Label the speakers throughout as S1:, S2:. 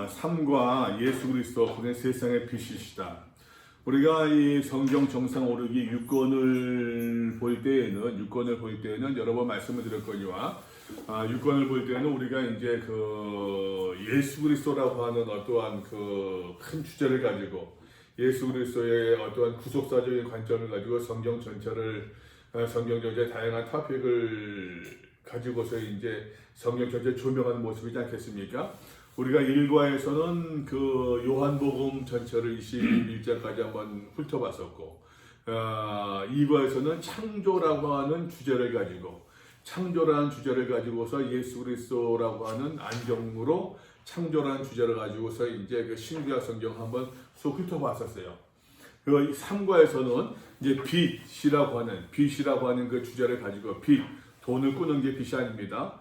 S1: 삶과 예수 그리스도 그는 세상의 빛이시다. 우리가 이 성경 정상 오르기 6권을 볼 때에는 여러 번 말씀을 드렸거니와 6권을 볼 때는 우리가 이제 그 예수 그리스도라고 하는 어떠한 그 큰 주제를 가지고 예수 그리스도의 어떠한 구속사적인 관점을 가지고 성경 전체의 다양한 토픽을 가지고서 이제 성경 전체를 조명하는 모습이지 않겠습니까? 우리가 1과에서는 그 요한복음 전체를 21장까지 한번 훑어봤었고 2과에서는 창조라고 하는 주제를 가지고서 예수 그리스도라고 하는 안정으로 창조라는 주제를 가지고서 이제 그 신구약 성경 한번 쏙 훑어봤었어요. 그 3과에서는 이제 빛이라고 하는 그 주제를 가지고 돈을 꾸는 게 빛이 아닙니다.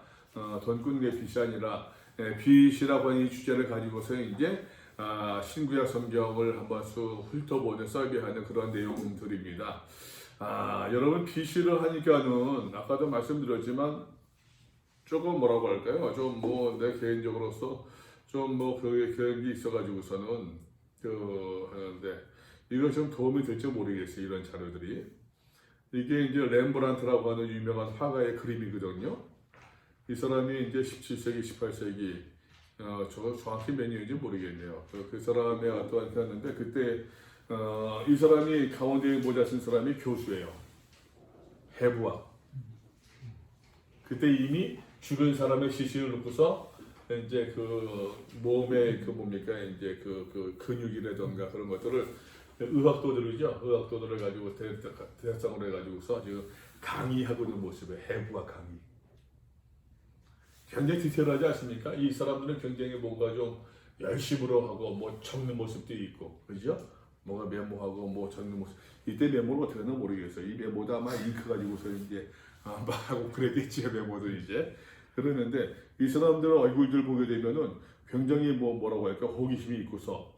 S1: 돈 꾸는 게 빛이 아니라 빛이라고 하는 이 주제를 가지고서 이제 신구약 성경을 한번 쑥 훑어보는 설계하는 그런 내용들입니다. 여러분 빛이를 하니까는 아까도 말씀드렸지만 조금 뭐라고 할까요? 좀 뭐 내 개인적으로서 좀 뭐 그런 게 있어가지고서는 하는데 이거 좀 도움이 될지 모르겠어요. 이런 자료들이 이게 이제 렘브란트라고 하는 유명한 화가의 그림이거든요. 이 사람이 이제 17세기, 18세기, 저 정확히 몇 년인지 모르겠네요. 그 사람의 어떠한 했는데 그때 이 사람이 가운데 모자 쓴 사람이 교수예요. 해부학. 그때 이미 주변 사람의 시신을 놓고서 이제 그 몸의 그 뭡니까 이제 그 근육이라던가 그런 것들을 의학도들을 가지고 대상으로 해가지고서 지금 강의하고 있는 모습에 해부학 강의. 굉장히 디테일하지 않습니까? 이 사람들은 굉장히 뭔가 좀 열심으로 하고 뭐 적는 모습도 있고, 그죠? 뭔가 메모하고 뭐 적는 모습. 이때 메모를 어떻게 하는지 모르겠어요. 이 메모도 아마 잉크 가지고서 이제 하고 그랬겠지 메모도 이제 그러는데 이 사람들의 얼굴들 보게 되면은 굉장히 뭐라고 할까 호기심이 있고서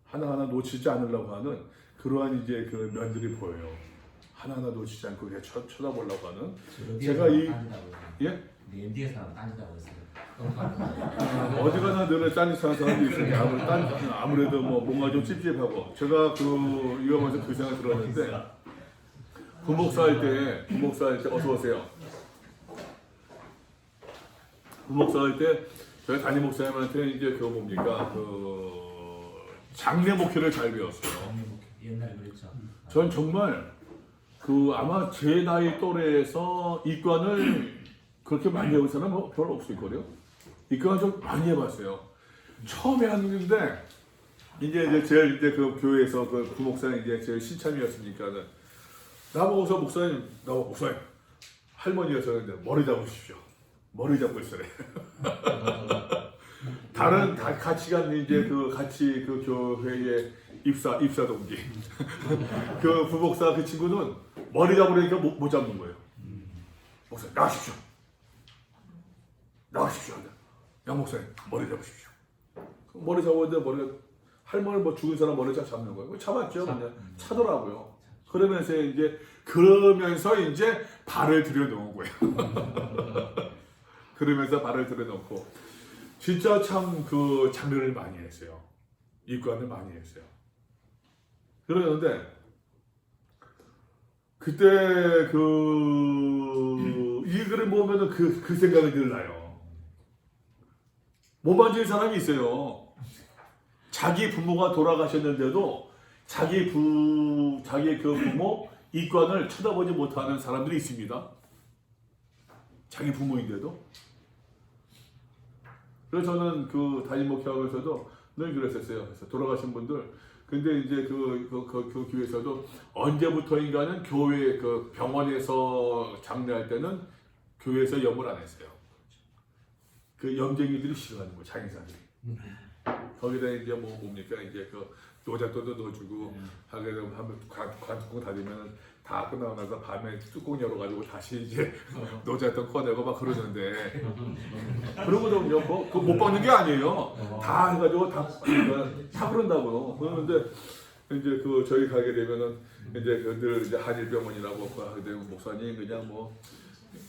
S1: 하나하나 놓치지 않으려고 하는 그러한 이제 그 면들이 보여요. 하나하나 놓치지 않고 그냥 쳐다보려고 하는. 제가 예?
S2: 뒤에 사람 딴다고 했어요.
S1: 어디 가나 늘 딴짓하는 사람도 있으니까 아무래도 뭐 뭔가 좀 찝찝하고 제가 이거 먼저 그 생각 들었는데 부목사 할 때 어서 오세요. 부목사 할 때 저희 담임 목사님한테 이제 그 뭡니까 장례 목회를 잘 배웠어요.
S2: 옛날에 그랬죠.
S1: 전 정말 아마 제 나이 또래에서 이관을 그렇게 많이 해본 사람은 별로 없을 거예요. 이관을 좀 많이 해봤어요. 처음에 했는데 이제 제일 이제 그 교회에서 그 부목사님 이제 제일 신참이었으니까는 나보고서 목사님 할머니였었는데 머리 잡으십시오. 머리 잡고 있으래. 다른 같이 간 이제 같이 그 교회의 입사 동기 그 부목사 그 친구는 머리 잡으려니까 못 잡는 거예요. 목사님 나가십시오. 양 목사님 머리 잡으십시오. 머리 잡았는데 머리가 할머니 뭐 죽은 사람 머리 잡는 거예요. 참았죠. 그냥 차더라고요. 그러면서 이제 발을 들여놓은 거예요. 그러면서 발을 들여놓고 진짜 참 그 장례를 많이 했어요. 입관을 많이 했어요. 그러는데 그때 이 글을 보면은 그 생각이 늘 나요. 못 만질 사람이 있어요. 자기 부모가 돌아가셨는데도 자기 그 부모 입관을 쳐다보지 못하는 사람들이 있습니다. 자기 부모인데도. 그래서 저는 그 담임 목회하면서도 늘 그랬었어요. 그래서 돌아가신 분들, 근데 이제 그 교회에서도 언제부터인가는 교회 그 병원에서 장례할 때는 교회에서 염을 안 했어요. 그 염쟁이들이 싫어하는 거예요, 장의사들이. 거기다 이제 뭡니까 이제 그 노잣돈도 넣어주고 하게 되면 한번 관뚜껑 닫으면 다 끝나고 나서 밤에 뚜껑 열어가지고 다시 이제 노잣돈 꺼내고 막 그러는데 그러고도 그거 못 박는 게 아니에요. 다 해가지고 다 그런다고요. 그러는데 이제 저희 가게 되면은 이제 늘 이제 한일병원이라고 하게 되면 목사님 그냥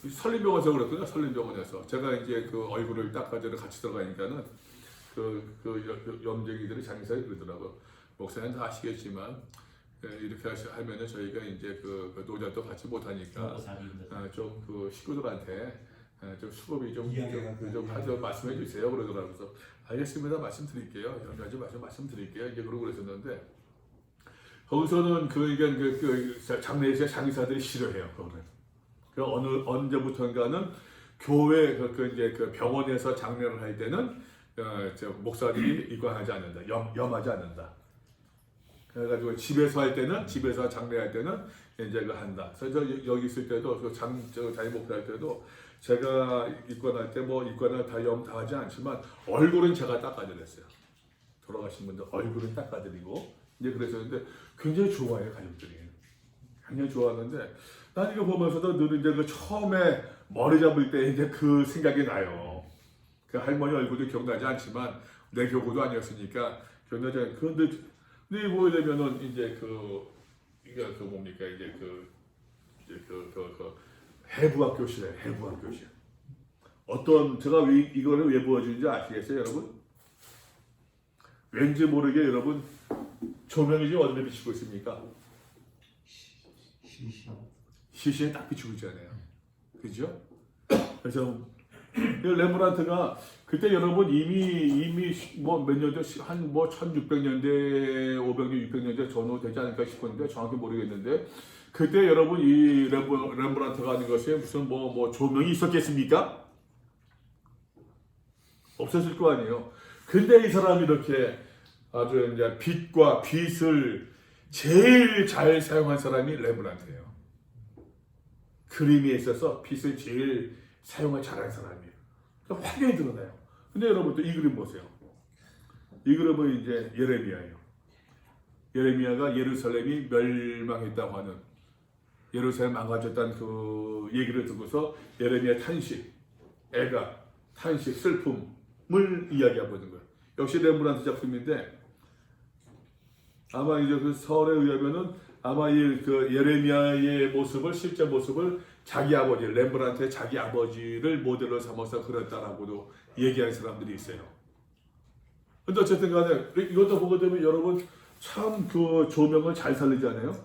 S1: 설림병원에서 그랬거든요. 설림병원에서 제가 이제 그 얼굴을 닦아주러 같이 들어가니까는 그 염쟁이들이 장사에 그러더라고. 목사님 다 아시겠지만 이렇게 하면은 저희가 이제 그 노자도 같이 못하니까
S2: 먹고 살기 힘들다.
S1: 좀 그 식구들한테 좀 수고비 좀
S3: 이야기가
S1: 하죠. 말씀해 주세요. 그러더라고요. 그래서 알겠습니다. 말씀드릴게요. 염려하지 마시고 말씀드릴게요. 이제 그러고 그랬었는데 거기서는 그 장례에서 장의사들이 싫어해요. 그거는. 그 언제부턴가는 교회 이제 그 병원에서 장례를 할 때는 목사들이 이관하지 않는다. 염하지 않는다. 그래가지고 집에서 할 때는 집에서 장례할 때는 이제 그 한다. 그래서 여기 있을 때도 자기 목사할 때도 제가 입관할 때 뭐 입관을 다 하지 않지만 얼굴은 제가 닦아드렸어요. 돌아가신 분들 얼굴은 닦아드리고 이제 그랬었는데 굉장히 좋아해요 가족들이. 굉장히 좋아하는데 난 이거 보면서도 늘 이제 그 처음에 머리 잡을 때 이제 그 생각이 나요. 그 할머니 얼굴도 기억나지 않지만 내 교구도 아니었으니까 기억나지 않아요. 그런데 뭐 이러면은 이제 이게 뭡니까 이제 해부학교실이에요. 해부학교실. 어떤 제가 이거를 왜 보여주는지 아시겠어요, 여러분? 왠지 모르게 여러분 조명이 지금 어디에 비치고 있습니까? 시시에 딱 비치고 있잖아요. 그죠? 그래서 레므란트가 그때 여러분 이미 뭐 몇 년대 한뭐 1600년대, 500년, 600년대 전후 되지 않을까 싶었는데 정확히 모르겠는데 그때 여러분 이 레므란트가 하는 것이 무슨 뭐 조명이 있었겠습니까? 없었을 거 아니에요. 근데 이 사람이 이렇게 아주 이제 빛과 빛을 제일 잘 사용한 사람이 레므란트예요. 그림에 있어서 빛을 제일 사용을 잘한 사람이에요. 그러니까 확연히 드러나요. 근데 여러분 또 이 그림 보세요. 이 그림은 이제 예레미야예요. 예레미야가 예루살렘이 멸망했다고 하는 예루살렘 망가졌다는 그 얘기를 듣고서 예레미야 탄식, 애가 탄식, 슬픔을 이야기하고 있는 거예요. 역시 레므란트 작품인데 아마 이제 그 설에 의하면은 아마 그 예레미야의 모습을 실제 모습을 자기 아버지 렘브란트의 자기 아버지를 모델로 삼아서 그렸다라고도 얘기하는 사람들이 있어요. 근데 어쨌든 간에 이것도 보게 되면 여러분 참 그 조명을 잘 살리잖아요.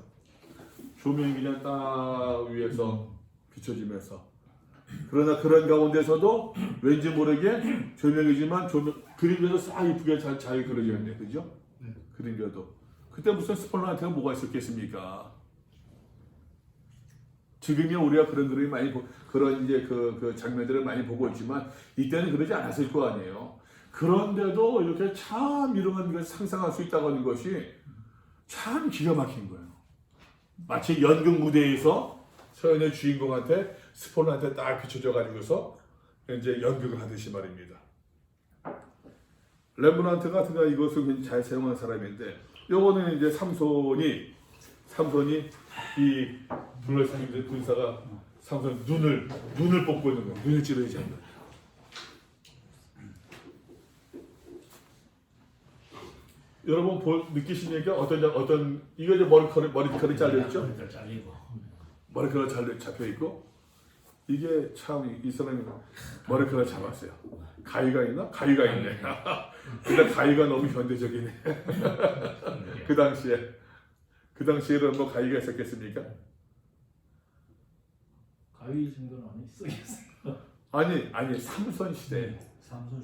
S1: 조명이 그냥 딱 위에서 비춰지면서 그러나 그런 가운데서도 왠지 모르게 조명이지만 그림에서 싹 이쁘게 잘 그려져 있네. 그죠? 그림에도 그때 무슨 스폴란트가 뭐가 있었겠습니까? 지금이야 우리가 그런 그림이 많이 그런 이제 그 장면들을 많이 보고 있지만 이때는 그러지 않았을 거 아니에요. 그런데도 이렇게 참 이런 걸 상상할 수 있다고 하는 것이 참 기가 막힌 거예요. 마치 연극 무대에서 서연의 주인공한테 스폴란트에 딱 비춰져 가지고서 이제 연극을 하듯이 말입니다. 렘브란트 같은 거 이것을 굉장히 잘 사용한 사람인데 요거는 이제 삼손이 이 둘러싸인 군사가 삼손 눈을 뽑고 있는 거예요. 눈을 찌르지 않는. 여러분 느끼시니까 어떤 이거 이제 머리카락이 잘려 있죠?
S2: 머리카락 잘리고.
S1: 머리카락 잘 잡혀 있고 이게 참 이 사람이 머리카락 잡았어요. 가위가 있나? 가위가 있네. 근데 가위가 너무 현대적이네. 그 당시에는 뭐 가위가 있었겠습니까?
S3: 가위 정도는 안 있었겠어요.
S1: 아니 삼손 시대.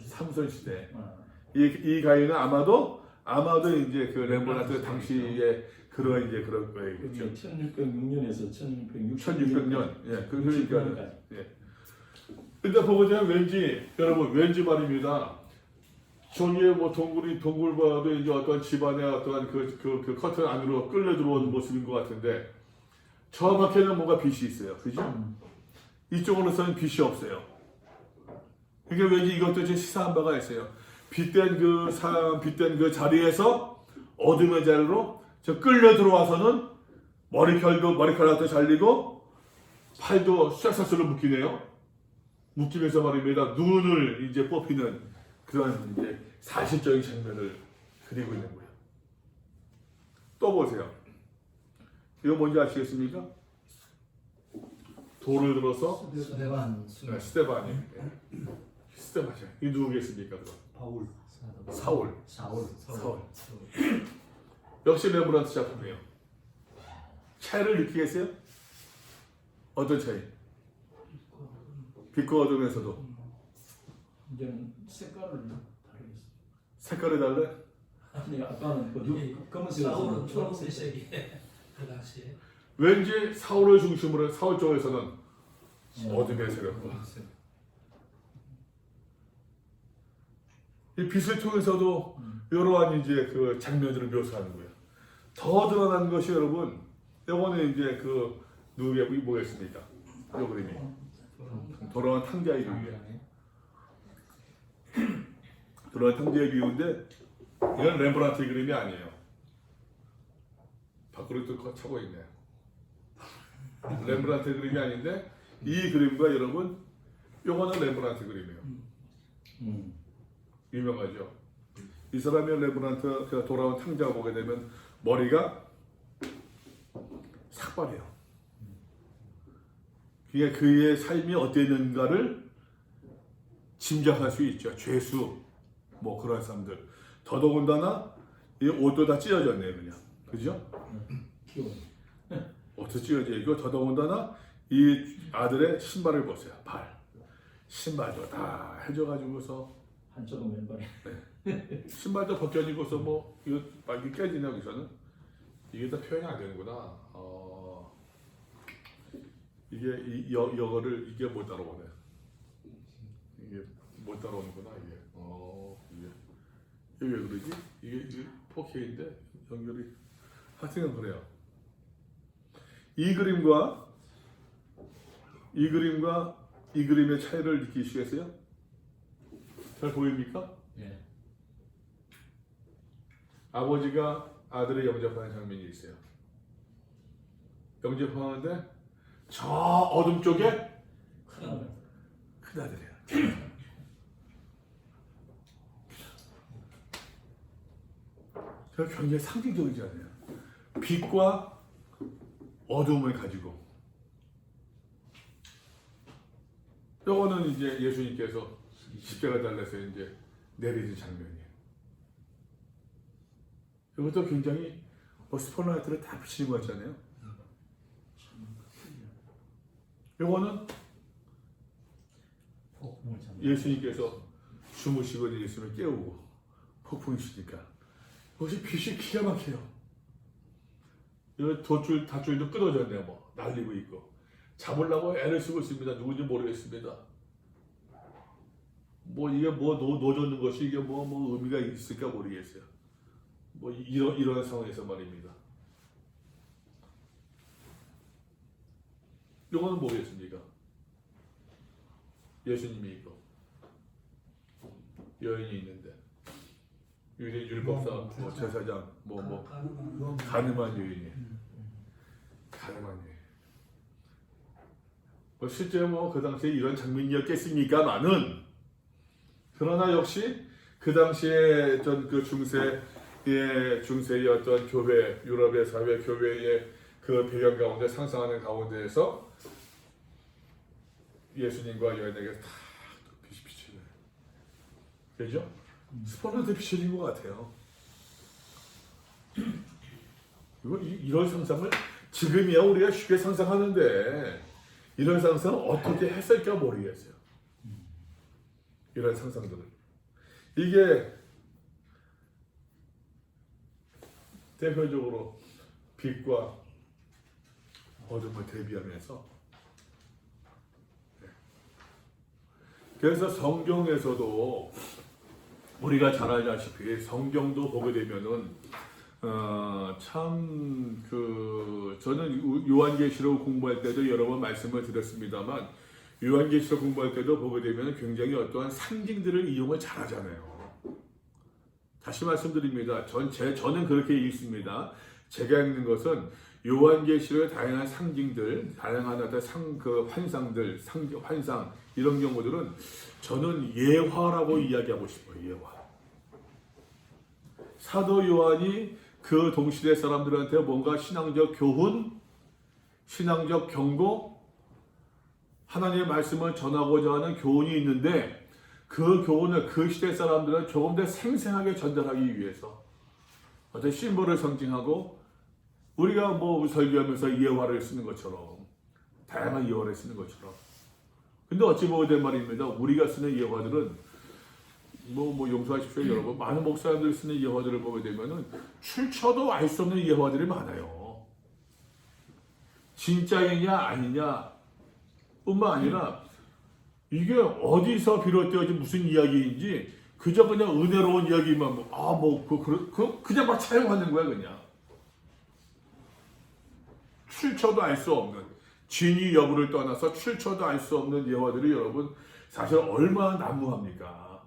S1: 삼손 시대.
S3: 아.
S1: 이 가위는 아마도 이제 그 렘브란트 당시에 그런 거예요. 그렇죠?
S3: 1606년에서
S1: 1600년. 예, 그러니까. 예. 근데 보고자 왠지 말입니다. 저기에 뭐 동굴봐도 이제 어떤 집안의 어떤 그 커튼 안으로 끌려 들어오는 모습인 것 같은데 정확히는 뭔가 빛이 있어요. 그죠? 이쪽으로서는 빛이 없어요. 그러니까 왠지 이것도 좀 시사한 바가 있어요. 빛된 그 자리에서 어둠의 자리로 저 끌려 들어와서는 머리카락도 잘리고 팔도 쇠사슬로 묶이네요. 묶이면서 말입니다. 눈을 이제 뽑히는 그런 이제 사실적인 장면을 그리고 있는 거예요. 또 보세요. 이거 뭔지 아시겠습니까? 돌을 들어서
S2: 스데반.
S1: 스데반이. 스데반이요. 이 누구겠습니까? 그럼?
S3: 바울.
S1: 사울.
S2: 사울.
S1: 역시 레브란트 작품이에요. 차이를 느끼겠어요? 어떤 차이? 빛과 어둠에서도
S3: 이제는 색깔을 다르겠어요.
S1: 색깔이 달라요?
S3: 아니 아까는
S4: 사울은
S3: 검은색에서는
S4: 초록색이 그 당시에
S1: 왠지 사울을 중심으로 사울 쪽에서는 어둠의 세력과 이 빛을 통해서도 이러한 이제 그 장면들을 묘사하는 거예요. 더 드러난 것이 여러분, 이거는 이제 그 누구의 뭐겠습니까? 이 그림이 돌아온 탕자의 비유예요. 돌아온 탕자의 비유인데 이건 렘브란트의 그림이 아니에요. 밖으로 또 차고 있네요. 렘브란트의 그림이 아닌데 이 그림과 여러분, 요거는 렘브란트 그림이에요. 유명하죠. 이 사람이 렘브란트 그 돌아온 탕자 보게 되면 머리가 삭발해요. 그게 그의 삶이 어땠는가를 짐작할 수 있죠. 죄수, 뭐 그런 사람들. 더더군다나 이 옷도 다 찢어졌네요, 그냥. 그죠?
S3: 키워.
S1: 옷도 찢어져 있고 더더군다나 이 아들의 신발을 보세요. 발. 신발도 다 해줘가지고서
S3: 한쪽은 왼발에.
S1: 신발도 벗겨지고서 뭐 이거 막 이게 깨지네 여기서는. 이게 다 표현이 안 되는구나. 이게 이거를 이게 못 따라오네. 이게 못 따라오는구나 이게. 이게 왜 그러지? 이게 4K인데 연결이 하여튼 그래요. 이 그림과 이 그림의 차이를 느끼시겠어요? 잘 보입니까?
S2: 예.
S1: 아버지가 아들을 영접하는 장면이 있어요. 영접하는데 저 어둠 쪽에 큰 아들이야. 저 굉장히 상징적이잖아요. 빛과 어둠을 가지고. 이거는 이제 예수님께서 십자가 달려서 이제 내리는 장면이에요. 이것도 굉장히 스포트라이트를 다 비치는 것 같잖아요. 이거는
S2: 폭풍을 참.
S1: 예수님께서 주무시고 예수님을 깨우고 폭풍이 치니까 이것이 빛이 기가 막혀요. 이 닷줄도 끊어졌네요. 뭐 날리고 있고 잡으려고 애를 쓰고 있습니다. 누군지 모르겠습니다. 뭐 이게 뭐 놓아놓는 것이 이게 뭐 의미가 있을까 모르겠어요. 뭐 이런 상황에서 말입니다. 이거는 뭐겠습니까? 예수님이 있고 여인이 있는데 율법사, 뭐 제사장, 가늠한 여인이 가늠한 여인. 뭐 실제 그 당시에 이런 장면이었겠습니까만은 그러나 역시 그 당시에 어떤 그 중세의 어떤 교회, 유럽의 사회 교회의 그 배경 가운데 상상하는 가운데에서 예수님과 여인에게 다 빛이 비치는, 그죠? 스포츠한테 비춰진 것 같아요. 이런 상상을 지금이야 우리가 쉽게 상상하는데 이런 상상을 어떻게 했을까 모르겠어요. 이런 상상들을. 이게 대표적으로 빛과 어둠을 대비하면서, 그래서 성경에서도 우리가 잘 알다시피 성경도 보게 되면은 저는 요한계시록 공부할 때도 여러 번 말씀을 드렸습니다만 요한계시록 공부할 때도 보게 되면 굉장히 어떠한 상징들을 이용을 잘하잖아요. 다시 말씀드립니다. 저는 그렇게 읽습니다. 제가 읽는 것은 요한계시록의 다양한 상징들, 다양한 어떤 환상들, 환상 이런 경우들은 저는 예화라고 이야기하고 싶어요. 예화. 사도 요한이 그 동시대 사람들한테 뭔가 신앙적 교훈, 신앙적 경고, 하나님의 말씀을 전하고자 하는 교훈이 있는데 그 교훈을 그 시대 사람들은 조금 더 생생하게 전달하기 위해서 어떤 심볼을 상징하고 우리가 뭐 설교하면서 예화를 쓰는 것처럼 다양한 예화를 쓰는 것처럼 근데 어찌 보게 된 말입니다. 우리가 쓰는 예화들은 뭐 용서하십시오 여러분 많은 목사님들이 쓰는 예화들을 보게 되면은 출처도 알 수 없는 예화들이 많아요. 진짜이냐 아니냐 뿐만 아니라 이게 어디서 비롯되어진 무슨 이야기인지 그저 그냥 은혜로운 이야기만 그냥 막 차용하는 거야 그냥. 출처도 알 수 없는 진위 여부를 떠나서 출처도 알 수 없는 예화들이 여러분 사실 얼마나 난무합니까?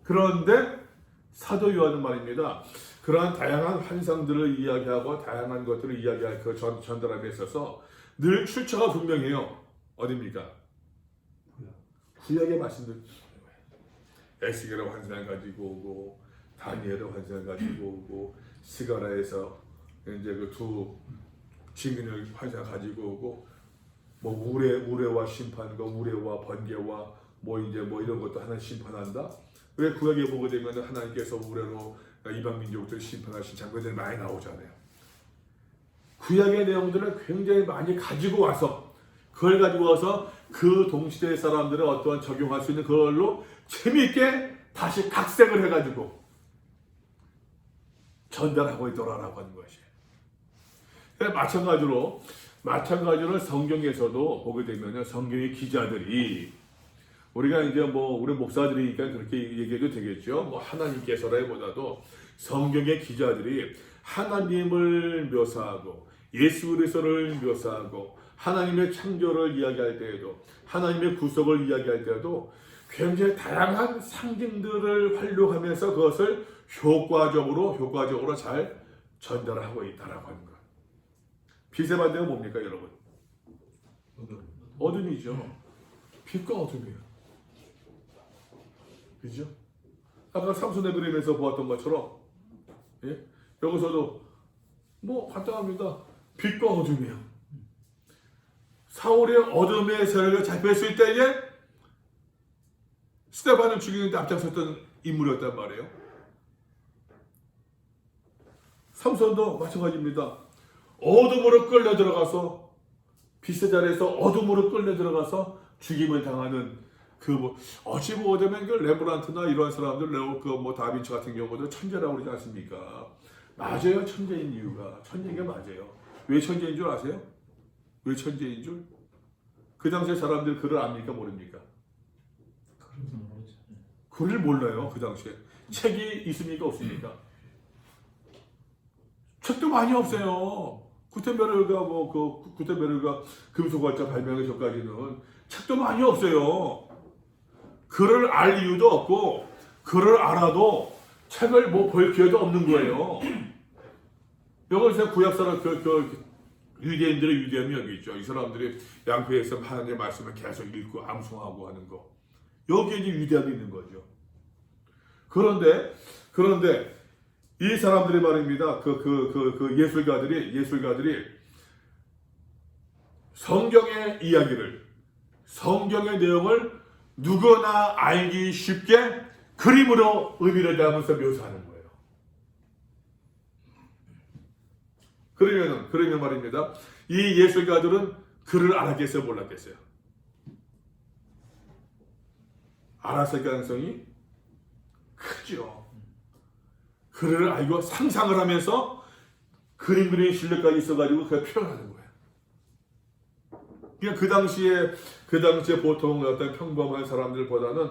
S1: 그런데 사도 요한은 말입니다. 그러한 다양한 환상들을 이야기하고 다양한 것들을 이야기할 그 전달함에 있어서 늘 출처가 분명해요. 어디입니까? 구약의 말씀들. 에스겔의 환상을 가지고 오고 다니엘의 환상을 가지고 오고 스가랴에서 이제 그 두 증인을 환상 가지고 오고 뭐 우레와 심판과 우레와 번개와 뭐 이제 뭐 이런 것도 하나 심판한다. 왜 구약에 보게 되면 하나님께서 우레로 이방 민족들 심판하신 장면들이 많이 나오잖아요. 구약의 내용들을 굉장히 많이 가지고 와서 그걸 가지고 와서 그 동시대 사람들의 어떠한 적용할 수 있는 그걸로 재미있게 다시 각색을 해가지고 전달하고 있더라라고 하는 것이에요. 마찬가지로 성경에서도 보게 되면 성경의 기자들이 우리가 이제 뭐 우리 목사들이니까 그렇게 얘기해도 되겠죠. 뭐 하나님께서라기보다도 성경의 기자들이 하나님을 묘사하고 예수 그리스도를 묘사하고 하나님의 창조를 이야기할 때에도 하나님의 구속을 이야기할 때에도 굉장히 다양한 상징들을 활용하면서 그것을 효과적으로 잘 전달하고 있다라고 하는 것. 빛의 반대가 뭡니까, 여러분? 어둠이죠. 빛과 어둠이에요. 그죠? 아까 삼손의 그림에서 보았던 것처럼, 예? 여기서도 뭐 간단합니다. 빛과 어둠이에요. 사울의 어둠의 세력에 잡혔을 때에 스데반을 죽이는데 앞장섰던 인물이었단 말이에요. 삼손도 마찬가지입니다. 어둠으로 끌려 들어가서 빛의 자리에서 어둠으로 끌려 들어가서 죽임을 당하는 그 뭐 어찌 보면 그 레브란트나 이런 사람들 그 뭐 다빈치 같은 경우도 천재라고 그러지 않습니까? 맞아요. 천재인 이유가 천재인 게 맞아요. 왜 천재인 줄 아세요? 왜 천재인 줄? 그 당시에 사람들 글을 압니까 모릅니까? 글을 몰라요. 그 당시에 책이 있습니까 없습니까? 책도 많이 없어요. 구텐베르가 금속활자 발명의 전까지는 책도 많이 없어요. 글을 알 이유도 없고 글을 알아도 책을 뭐 볼 기회도 없는 거예요. 여기서 구약사람 유대인들의 유대함이 여기 있죠. 이 사람들이 양패에서 하나님의 말씀을 계속 읽고 암송하고 하는 거. 여기에 이제 유대함이 있는 거죠. 그런데 이 사람들이 말입니다. 예술가들이 성경의 이야기를, 성경의 내용을 누구나 알기 쉽게 그림으로 의미를 담으면서 묘사하는 거예요. 그러면 말입니다. 이 예술가들은 글을 알았겠어요, 몰랐겠어요? 알았을 가능성이 크죠. 글을 알고 상상을 하면서 그림 그리는 실력까지 있어가지고 그걸 표현하는 거예요. 그러니까 그 당시에 보통 어떤 평범한 사람들보다는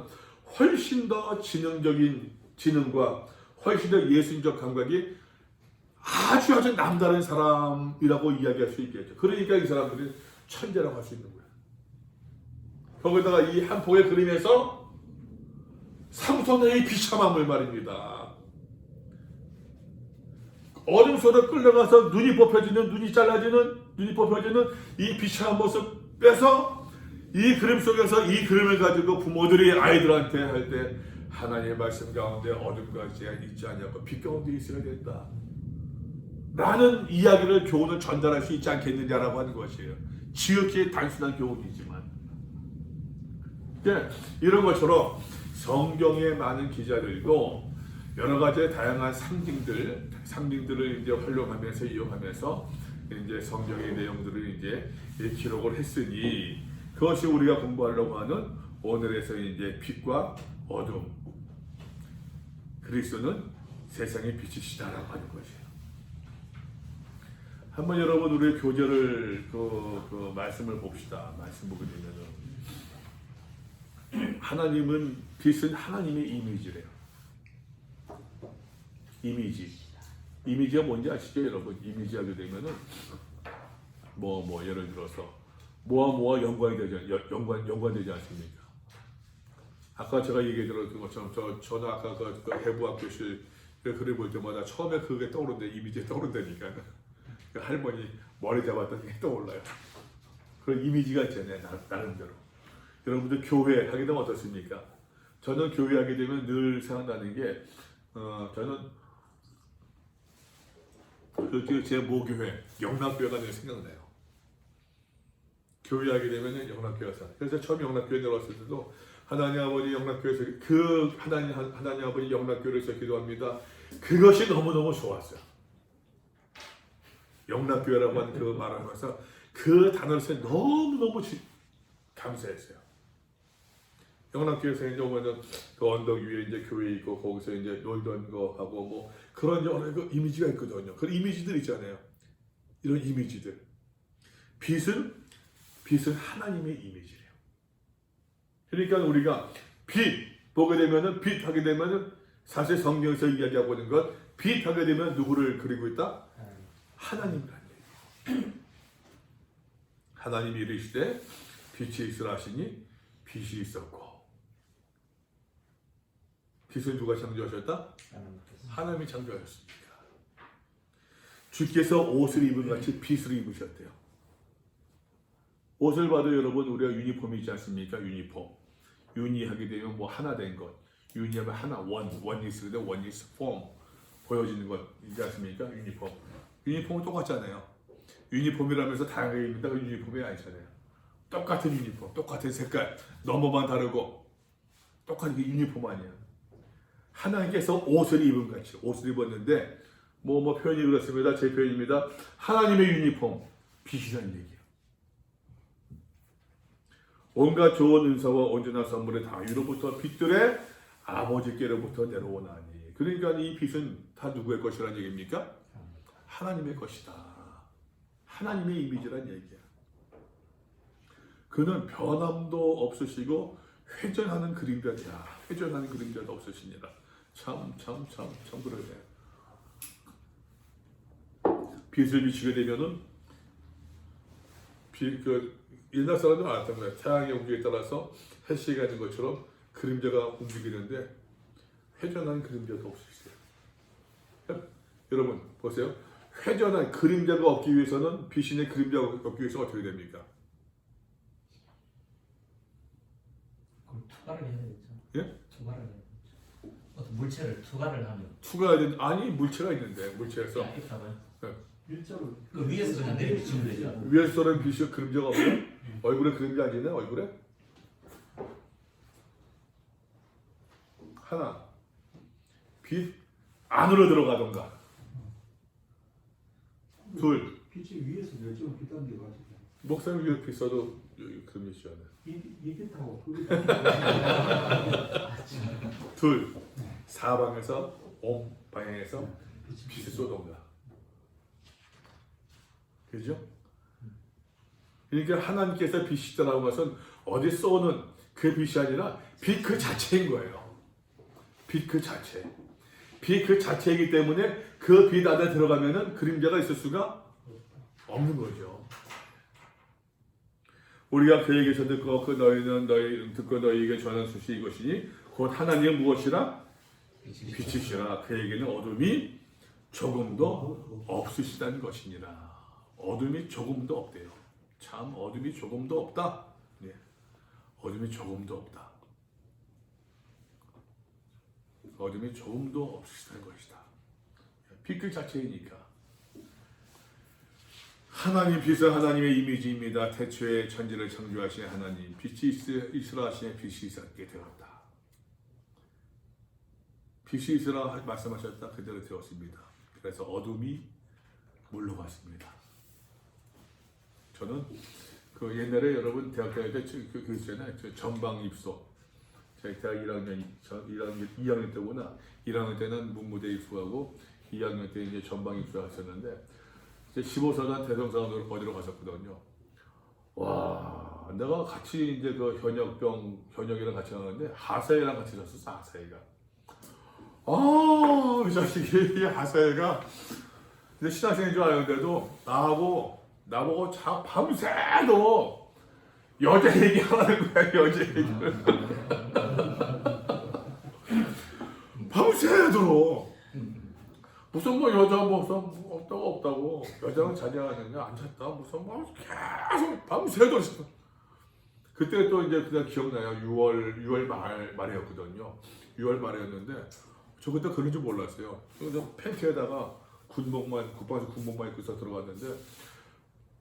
S1: 훨씬 더 지능적인 지능과 훨씬 더 예술적 감각이 아주 남다른 사람이라고 이야기할 수 있겠죠. 그러니까 이 사람들이 천재라고 할 수 있는 거예요. 거기다가 이 한 폭의 그림에서 삼손의 비참함을 말입니다. 어둠 속으로 끌려가서 눈이 뽑혀지는 이 비참한 모습 빼서 이 그림 속에서 이 그림을 가지고 부모들이 아이들한테 할 때 하나님의 말씀 가운데 어둠과 있지 않냐고 빛 가운데 있어야 된다 라는 이야기를 교훈을 전달할 수 있지 않겠느냐라고 하는 것이에요. 지극히 단순한 교훈이지만 그러니까 이런 것처럼 성경의 많은 기자들도 여러 가지 다양한 상징들을 이제 활용하면서 이용하면서 이제 성경의 내용들을 이제 기록을 했으니 그것이 우리가 공부하려고 하는 오늘에서 이제 빛과 어둠, 그리스도는 세상의 빛이시다라고 하는 것이에요. 한번 여러분 우리의 교제를 그 말씀을 봅시다. 말씀 보게 되면은 하나님은 빛은 하나님의 이미지래요. 이미지가 뭔지 아시죠, 여러분? 이미지 하게 되면은 뭐 예를 들어서 뭐와 연관되지 않습니까? 아까 제가 얘기 들었던 것처럼 저는 아까 그 해부학교실 글을 볼 때마다 처음에 그게 떠오르는데 이미지가 떠오른다니까. 그 할머니 머리 잡았던 게 떠올라요. 그런 이미지가 있잖아요, 나름대로. 여러분들 교회 하게 되면 어떻습니까? 저는 교회 하게 되면 늘 생각나는 게 저는 제 모교회 영락교회가 늘 생각나요. 교회 하게 되면 영락교회에서. 그래서 처음 영락교회 들어왔을 때도 하나님 아버지 영락교회에서 그 하나님 아버지 영락교회에서 기도합니다. 그것이 너무너무 좋았어요. 영락교회라고 하는 그 말을 하면서 그 단어를 써서 너무너무 감사했어요. 영락교회에서 이제 오면은 그 언덕 위에 이제 교회 있고 거기서 이제 놀던 거 하고 뭐 그런 여러 그 이미지가 있거든요. 그런 이미지들 있잖아요. 이런 이미지들. 빛은 하나님의 이미지래요. 그러니까 우리가 빛 보게 되면은 빛 하게 되면은 사실 성경에서 이야기하고 있는 것 빛 하게 되면 누구를 그리고 있다? 하나님이라는 얘기예요. 하나님이 이르시되 빛이 있으라 하시니 빛이 있었고 빛을 누가 창조하셨다? 하나님이 창조하셨습니다. 주께서 옷을 입은 같이 빛을 입으셨대요. 옷을 봐도 여러분 우리가 유니폼이 있지 않습니까? 유니폼. 유니하게 되면 뭐 하나 된 것. 유니하면 하나, 원이스, 원이스 폼. 보여지는 것 있지 않습니까? 유니폼. 유니폼은 똑같잖아요. 유니폼이라면서 다양하게 입는다 그 유니폼이 아니잖아요. 똑같은 유니폼, 똑같은 색깔, 넘버만 다르고 똑같은 유니폼 아니야. 하나님께서 옷을 입은 같이 옷을 입었는데 뭐 표현이 그렇습니다. 제 표현입니다. 하나님의 유니폼, 빛이라는 얘기예요. 온갖 좋은 은사와 온전한 선물의 다위로부터 빛들의 아버지께로부터 내려오나니. 그러니까 이 빛은 다 누구의 것이라는 얘기입니까? 하나님의 것이다. 하나님의 이미지란 얘기야. 그는 변함도 없으시고 회전하는 그림자냐. 회전하는 그림자도 없으시니라. 참 그러네요. 빛을 비추게 되면은 옛날 사람들은 알았던 거예요. 태양의 움직임에 따라서 햇씨가 있는 것처럼 그림자가 움직이는데 회전하는 그림자도 없으시대요. 여러분 보세요. 회전한 그림자가 없기 위해서는 빛인의 그림자가 없기 위해서 어떻게 됩니까?
S2: 그럼 투과를 해야 되겠죠.
S1: 예?
S2: 투과를 해야 되겠죠. 어떤 물체를 투과를 하면.
S1: 아니 물체가 있는데 물체에서
S2: 있다고요?
S3: 일자로
S2: 그 위에서 그냥 내려비치면 되죠.
S1: 위에서는 빛이 그림자가 없어요? 얼굴에 그림자 안 지네? 얼굴에? 하나 빛 안으로 들어가던가 둘
S5: 빛이 위에서 열정을 빛단데 가지고
S1: 목사님 위에 빛 써도 여기 그림이 있잖아요.
S5: 이게 타고
S1: 둘 사방에서 옴 방향에서 빛을 쏘던가. 그죠? 그러니까 하나님께서 빛이다라고 것은 어디 쏘는 그 빛이 아니라 빛 그 자체인 거예요. 빛 그 자체. 빛 그 자체이기 때문에 그 빛 안에 들어가면은 그림자가 있을 수가 없는 거죠. 우리가 그에게서 듣고 너희에게 전한 수시 이것이니 곧 하나님의 무엇이라? 빛이시라. 그에게는 어둠이 조금도 없으시다는 것이니라. 어둠이 조금도 없대요. 참 어둠이 조금도 없다. 네. 어둠이 조금도 없다. 어둠이 조금도 없으시다는 것이다. 빛 그 자체이니까. 하나님 빛은 하나님의 이미지입니다. 태초에 천지를 창조하신 하나님 빛이 있으라 하시니 빛이 있었게 되었다. 빛이 있으라 말씀하셨다. 그대로 되었습니다. 그래서 어둠이 물러갔습니다. 저는 그 옛날에 여러분 대학 다닐 때 그 있잖아요. 전방 입소. 제가 대학 2학년 때구나. 1학년 때는 문무대 입소하고 2학년 때 이제 전방 입소하셨는데 15사단 대성사관으로 어디로 갔었거든요. 와, 내가 같이 이제 그 현역이랑 같이 가는데 하사이랑 같이 갔었어. 하사이가. 이 자식이 이 하사이가 이제 신학생인 줄 알았는데도 나보고 밤새도 여자 얘기하는 거야. 여자 얘기를. 밤새도록 무슨 뭐 여자 뭐 없다고 여자는 자녀하느냐 안 잤다 무슨 뭐 계속 밤새도록 그때 또 이제 그냥 기억나요. 6월 말이었거든요. 6월 말이었는데 저 그때 그런 줄 몰랐어요. 그래서 팬티에다가 국방에서 군복만 입고 들어갔는데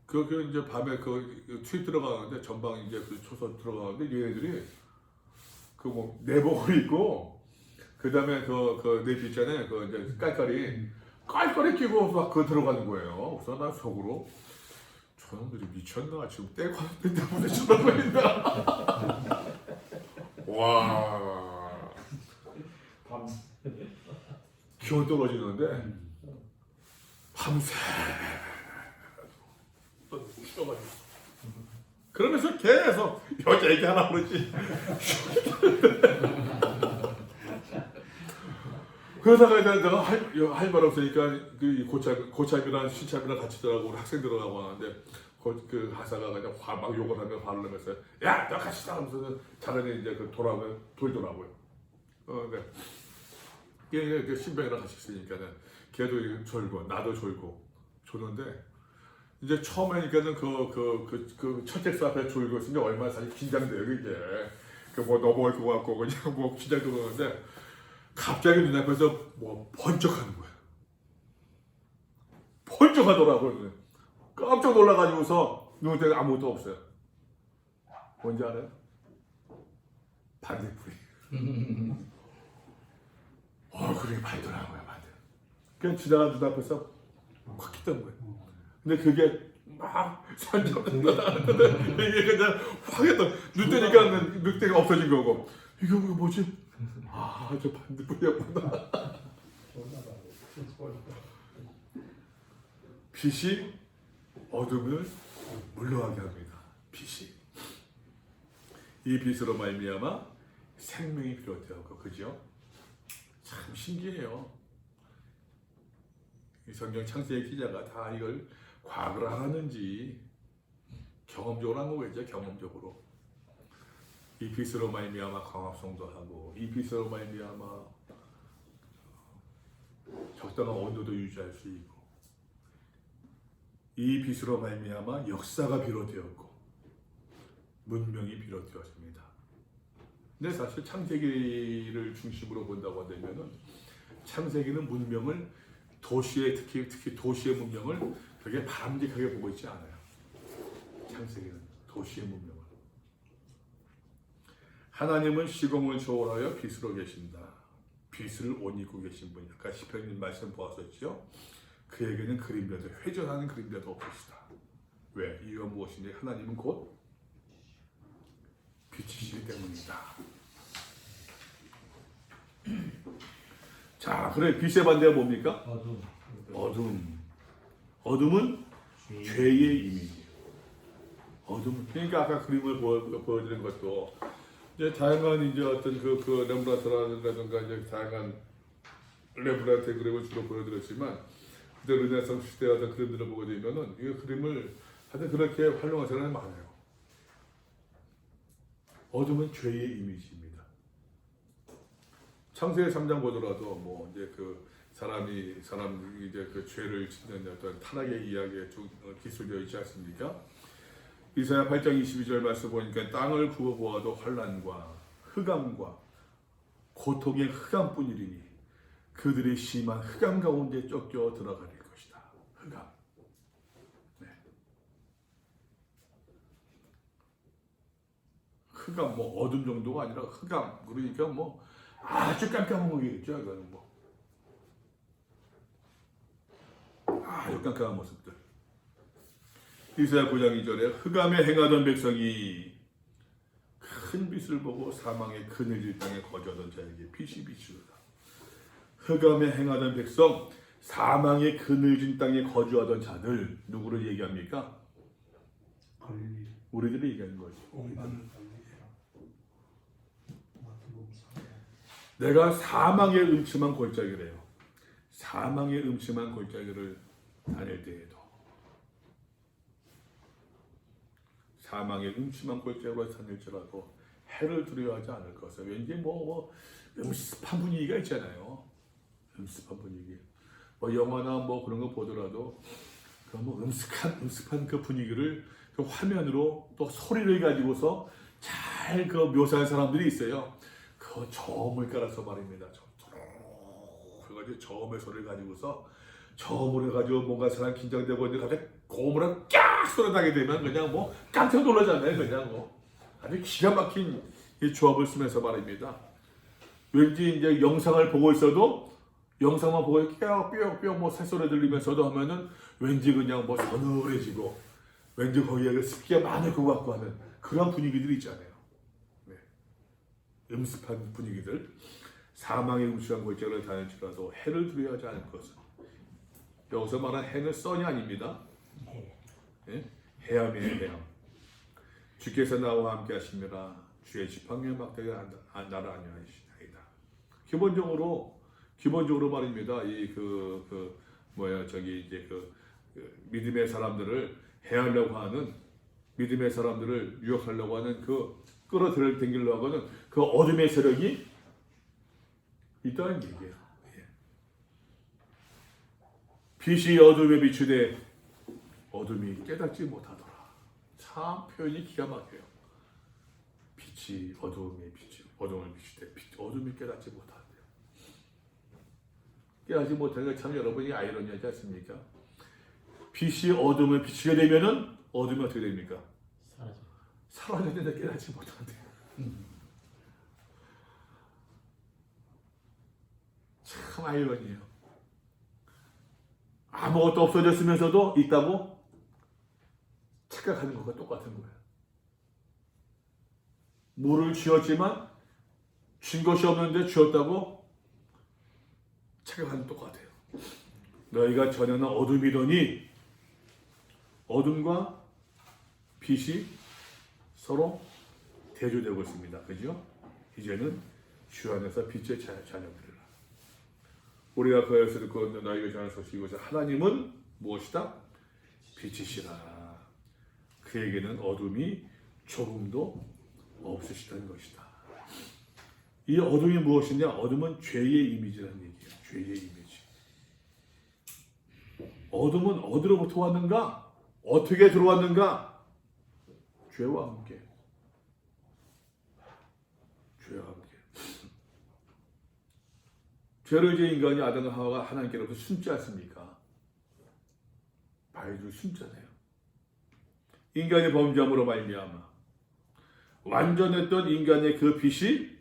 S1: 그 이제 밤에 그 투입 들어가는데 전방 이제 그 초소 들어가는데 얘네들이 그 뭐 내복을 입고 그 다음에 그 내비 있잖아요. 그 이제 깔깔이 끼고 막 그 들어가는 거예요. 그래서 난 속으로 저놈들이 미쳤나 지금 떼고 하는데 무슨 쳐다보인다. 와.
S3: 밤.
S1: 기온 떨어지는데 밤새 쉬어가지고 그러면서 계속 여자 얘기하나 그러지. 그러다가 내가 할 말 없으니까 그 고참이랑 신참이랑 같이 들어가고 학생 들어가고 하는데 그 하사가 그냥 막 욕을 하며 화를 내면서 야 너 같이 나가면서 자기네 이제 그 돌더라고요. 네. 그 신병이랑 같이 있으니까는 걔도 졸고 나도 졸고 조는데 이제 처음에니까는 그 첫째수 앞에 졸고 있으면 얼마나 사실 긴장돼요 이게. 그 뭐 넘어갈 것 같고 그냥 뭐 긴장도 그러는데 갑자기 눈앞에서 뭐 번쩍하는 거예요. 번쩍하더라고요. 깜짝 놀라가지고서 눈에 아무것도 없어요. 뭔지 알아요? 반딧불이. 그게 밝더라고요, 반딧. 그냥 지나간 눈앞에서 확 켰던 거예요. 근데 그게 막 산적한다 이게 그냥 확 했던 눈 뜨니까 늑대가 없어진 거고 이게 뭐지? 저 반딧불이었구나. 빛이 어둠을 물러가게 합니다. 빛이. 이 빛으로 말미암아 생명이 비롯되었고, 그죠? 참 신기해요. 이 성경 창세기 기자가 다 이걸 과학을 알았는지 경험적으로 한 거겠죠. 경험적으로. 이 빛으로 말미암아 광합성도 하고, 이 빛으로 말미암아 적당한 온도도 유지할 수 있고, 이 빛으로 말미암아 역사가 비롯되었고 문명이 비롯되었습니다. 근데 사실 창세기를 중심으로 본다고 한다면은 창세기는 문명을 특히 도시의 문명을 되게 바람직하게 보고 있지 않아요. 창세기는 도시의 문명을. 하나님은 시공을 초월하여 빛으로 계신다. 빛을 옷 입고 계신 분이 아까 시편님 말씀 보았었죠. 그에게는 그림자도 회전하는 그림자도 없으시다. 왜? 이유가 무엇인지 하나님은 곧 빛이시기 때문이다. 자, 그래 빛의 반대가 뭡니까? 어둠. 어둠은 죄의 이미지. 어둠. 그러니까 아까 그림을 보여드린 것도 이제 다양한 이제 어떤 그 렘브란트라든가 이제 다양한 렘브란트의 그림을 주로 보여드렸지만, 그때 르네상스 시대 어떤 그림들을 보게 되면은 이 그림을 하여튼 그렇게 활용한 사람이 많아요. 어둠은 죄의 이미지입니다. 창세기 3장 보더라도 뭐 이제 그 사람 이제 그 죄를 짓는 어떤 타락의 이야기에 기술되어 있지 않습니까? 이사야 8장 22절 말씀 보니까 땅을 구워보아도 환난과 흑암과 고통의 흑암뿐이리니 그들이 심한 흑암 가운데 쫓겨 들어갈 것이다. 흑암. 네. 흑암 뭐 어둠 정도가 아니라 흑암 그러니까 뭐 아주 깜깜한 거겠죠. 이거는 뭐 아주 깜깜한 모습들. 이사야 9장 2절에 흑암에 행하던 백성이 큰 빛을 보고 사망의 그늘질 땅에 거주하던 자에게 빛이 비추다. 흑암에 행하던 백성, 사망의 그늘진 땅에 거주하던 자들 누구를 얘기합니까?
S5: 걸리
S1: 우리들이 얘기하는 거죠.
S5: 공간 걸리라 마태복음 4장.
S1: 내가 사망의 음침한 골짜기래요. 사망의 음침한 골짜기를 다닐 때에도 사망의 음침한 골짜기로 다닐지라도 해를 두려워하지 않을 것은 왠지 뭐 음습한 분위기가 있잖아요. 음습한 분위기. 뭐 영화나 뭐 그런 거 보더라도 그 뭐 음습한 그 분위기를 그 화면으로 또 소리를 가지고서 잘 그 묘사한 사람들이 있어요. 그 저음을 깔아서 말입니다. 그거 저음의 소리를 가지고서 저음을 가지고 뭔가 사람 긴장되고 있는데 갑자기 고음으로 깍 소리 나게 되면 그냥 뭐 깜짝 놀라잖아요. 그냥 뭐 아주 기가 막힌 이 조합을 쓰면서 말입니다. 왠지 이제 영상을 보고 있어도 영상만 보고 삐걱삐걱 뭐 새소리 들리면서도 하면은 왠지 그냥 뭐 서늘해지고 왠지 거기에 그 습기가 많을 것 같고 하는 그런 분위기들이 있잖아요. 네. 음습한 분위기들. 사망의 음침한 골짜기를 다닐지라도 해를 두려워하지 않을 것은. 여기서 말한 해는 선이 아닙니다. 네? 해암이에요, 해암. 주께서 나와 함께 하시니라 주의 지팡이의 막대기 나를 안위하시나이다. 기본적으로 말입니다. 이 이제 믿음의 사람들을 해하려고 하는 믿음의 사람들을 유혹하려고 하는 그 끌어들일 댕기려고 하는 그 어둠의 세력이 있다는 얘기예요. 예. 빛이 어둠에 비추되 어둠이 깨닫지 못하더라. 참 표현이 기가 막혀요. 빛이 어둠을 비추되 어둠이 깨닫지 못한대요. 깨닫지 못하는 게 참 여러분이 아이러니하지 않습니까? 빛이 어둠을 비추게 되면은 어둠이 어떻게 됩니까? 사라졌는데 깨닫지 못한대요. 참 아이러니해요. 아무것도 없어졌으면서도 있다고 착각하는 것과 똑같은 거예요. 물을 쥐었지만 쥔 것이 없는데 쥐었다고 착각하는 똑같아요. 너희가 전에는 어둠이더니 어둠과 빛이 서로 대조되고 있습니다. 그죠? 이제는 주 안에서 빛의 자녀들이라. 우리가 그에서 듣고 너희가 전하는 소식이 이것은 하나님은 무엇이다? 빛이시라. 그에게는 어둠이 조금도 없으시다는 것이다. 이 어둠이 무엇이냐? 어둠은 죄의 이미지라는 얘기예요. 죄의 이미지. 어둠은 어디로부터 왔는가? 어떻게 들어왔는가? 죄와 함께. 죄와 함께. 죄를 지은 인간이 아담과 하와가 하나님께로부터 숨지 않습니까? 바위를 숨잖아요. 인간의 범죄함으로 말미암아 완전했던 인간의 그 빛이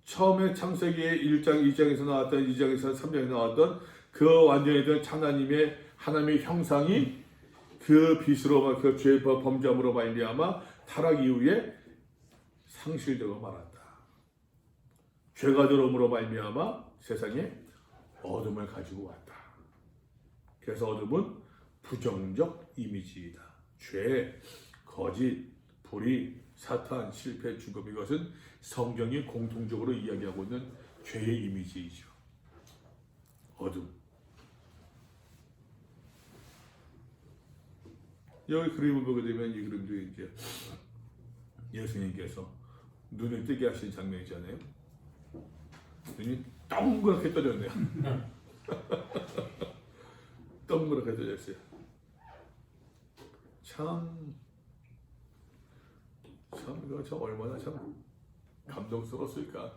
S1: 처음에 창세기의 1장, 2장에서 나왔던 2장에서 3장에서 나왔던 그 완전했던 하나님의 형상이 그 빛으로 그 죄의 범죄함으로 말미암아 타락 이후에 상실되고 말았다. 죄가 들어옴으로 말미암아 세상에 어둠을 가지고 왔다. 그래서 어둠은 부정적 이미지이다. 죄, 거짓, 불의, 사탄, 실패, 죽음 이것은 성경이 공통적으로 이야기하고 있는 죄의 이미지이죠. 어둠. 여기 그림을 보게 되면 이 그림도 이제 예수님께서 눈을 뜨게 하신 장면이잖아요. 눈이 동그랗게 떠졌네요. 동그랗게 떠졌어요. 이거 참 얼마나 참 감동스러웠을까.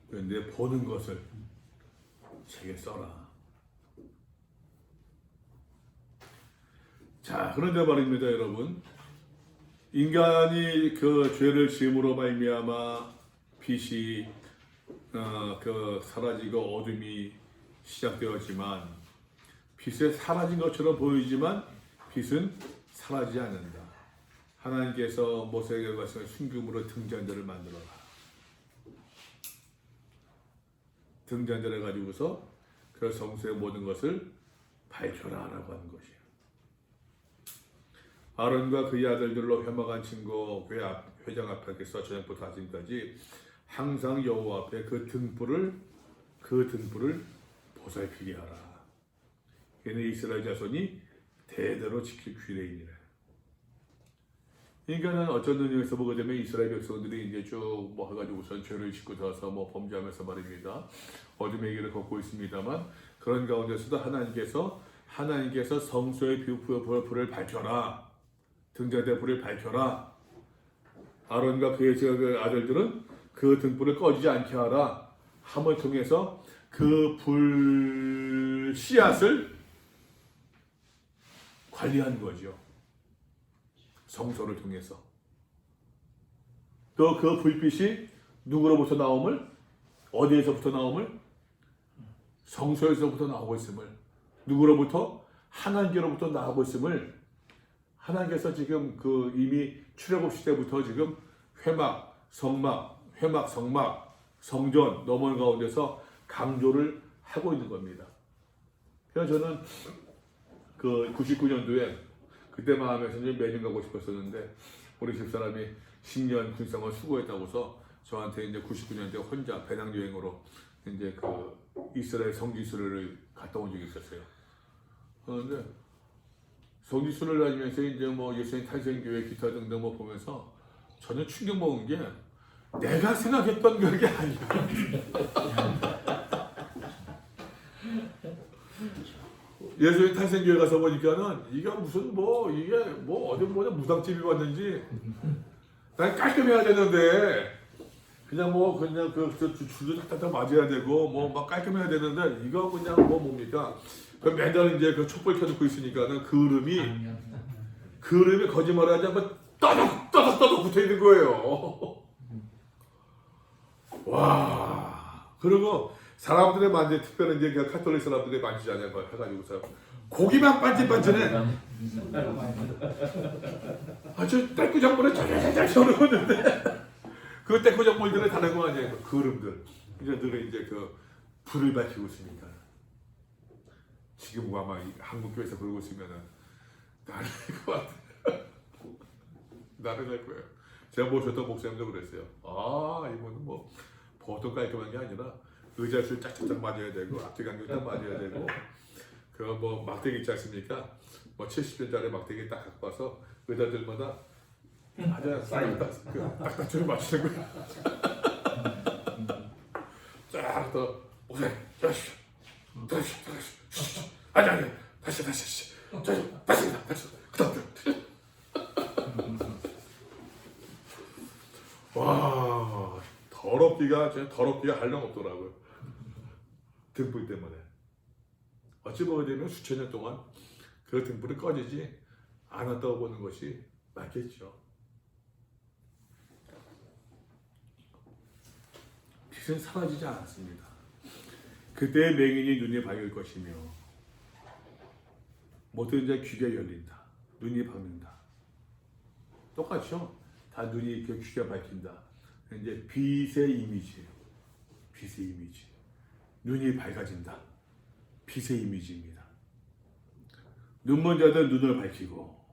S1: 그런데 보는 것을 책에 써라. 자, 그런데 말입니다, 여러분. 인간이 그 죄를 지음으로 말미암아 빛이 사라지고 어둠이 시작되었지만 빛에 사라진 것처럼 보이지만 빛은 사라지지 않는다. 하나님께서 모세에게 말씀하신 순금으로 등잔대를 만들어라. 등잔대를 가지고서 그 성소의 모든 것을 밝혀라라고 하는 것이에요. 아론과 그의 아들들로 회막한 친구 교회 회장 앞에서 저녁부터 아침까지 항상 여호와 앞에 그 등불을 보살피게 하라. 이는 이스라엘 자손이 대대로 지킬 규례이니라. 그러니까는 어쩐 의미에서 보게 되면 이스라엘 백성들이 이제 쭉 뭐 해가지고 우선 죄를 짓고 들어서 뭐 범죄하면서 말입니다. 어둠의 길을 걷고 있습니다만 그런 가운데서도 하나님께서 성소의 불을 밝혀라. 등잔대 불을 밝혀라. 아론과 그의 아들들은 그 등불을 꺼지지 않게 하라. 함을 통해서 그 불 씨앗을 관리하는 거죠. 성소를 통해서. 또 그 불빛이 누구로부터 나옴을? 어디에서부터 나옴을? 성소에서부터 나오고 있음을. 누구로부터? 하나님께로부터 나오고 있음을. 하나님께서 지금 이미 출애굽 시대부터 지금 회막, 성막, 성전 넘어온 가운데서 강조를 하고 있는 겁니다. 그래서 저는 99년도에 그때 마음에서 매년 가고 싶었었는데 우리 집사람이 10년 군생활 수고했다고서 저한테 이제 99년도에 혼자 배낭여행으로 이제 이스라엘 성지순례를 갔다 온 적이 있었어요. 그런데 성지순례를 다니면서 이제 뭐 예수님 탄생교회 기타 등등 뭐 보면서 전혀 충격 먹은 게 내가 생각했던 그게 아니야. 예수님 탄생교회 가서 보니까는 이게 무슨 이게 어디 무당집이 왔는지 난 깔끔해야 되는데 그냥 줄도 딱딱 맞아야 되고 막 깔끔해야 되는데 이거 그냥 뭡니까? 매달 이제 촛불 켜놓고 있으니까는 그름이 거짓말하지 않고 떠덕 붙어 있는 거예요. 와. 그리고 사람들의 만지, 특별히 이제 카톨릭 사람들의 만지자냐고 해가지고서 고기만 반질반질해. 아주 떼꾸장물에 잘 썰어놓는데 그 떼꾸장물들은 다른 거 아니에요. 그름들. 이제들은 이제 불을 밝히고 있으니까. 지금 아마 한국교회에서 그러고 있으면은 나를 것 같아. 나를 할 거예요. 제가 모셨던 목사님도 그랬어요. 이분은 보통 깔끔한 게 아니라 의자술 짝짝짝 맞아야 되고 앞뒤 간격 딱 맞아야 되고 막대기 있지 않습니까? 70년짜리 막대기 딱 갖고 와서 의자들마다 아주 딱딱처럼 맞추는 거야. 쫙 더 목사님 다시 아니 다시 그다음 와 더럽기가 한량 없더라고요. 등불 때문에. 어찌 보게 되면 수천 년 동안 그 등불이 꺼지지 않았다고 보는 것이 맞겠죠. 빛은 사라지지 않았습니다. 그때의 맹인이 눈이 밝을 것이며 모든 이제 귀가 열린다. 눈이 밝는다. 똑같죠? 다 눈이 귀가 밝힌다. 이제 빛의 이미지예요. 빛의 이미지. 눈이 밝아진다. 빛의 이미지입니다. 눈먼 자들 눈을 밝히고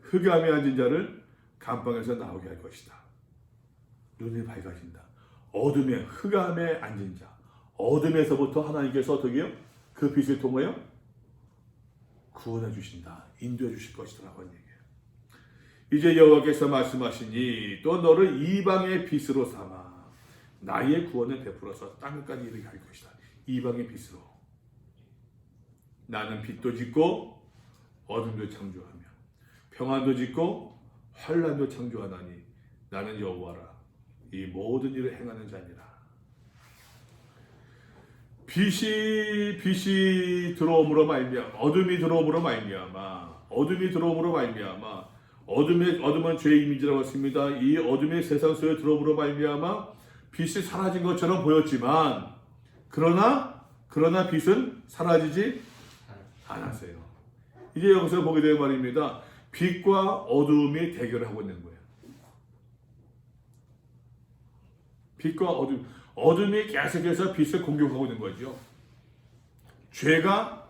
S1: 흑암에 앉은 자를 감방에서 나오게 할 것이다. 눈이 밝아진다. 어둠에 흑암에 앉은 자, 어둠에서부터 하나님께서 어떻게 해요? 그 빛을 통하여 구원해 주신다. 인도해 주실 것이라고 하는 얘기예요. 이제 여호와께서 말씀하시니 또 너를 이방의 빛으로 삼아 나의 구원을 베풀어서 땅까지 이르게 할 것이다. 이방의 빛으로. 나는 빛도 짓고 어둠도 창조하며 평안도 짓고 환난도 창조하나니 나는 여호와라. 이 모든 일을 행하는 자니라. 빛이 들어옴으로 말미암아 어둠이 들어옴으로 말미암아 어둠은 죄의 이미지라고 했습니다. 이 어둠이 세상 속에 들어옴으로 말미암아 빛이 사라진 것처럼 보였지만 그러나 빛은 사라지지 않았어요. 이제 여기서 보게 되는 말입니다. 빛과 어둠이 대결하고 있는 거예요. 빛과 어둠이 계속해서 빛을 공격하고 있는 거죠. 죄가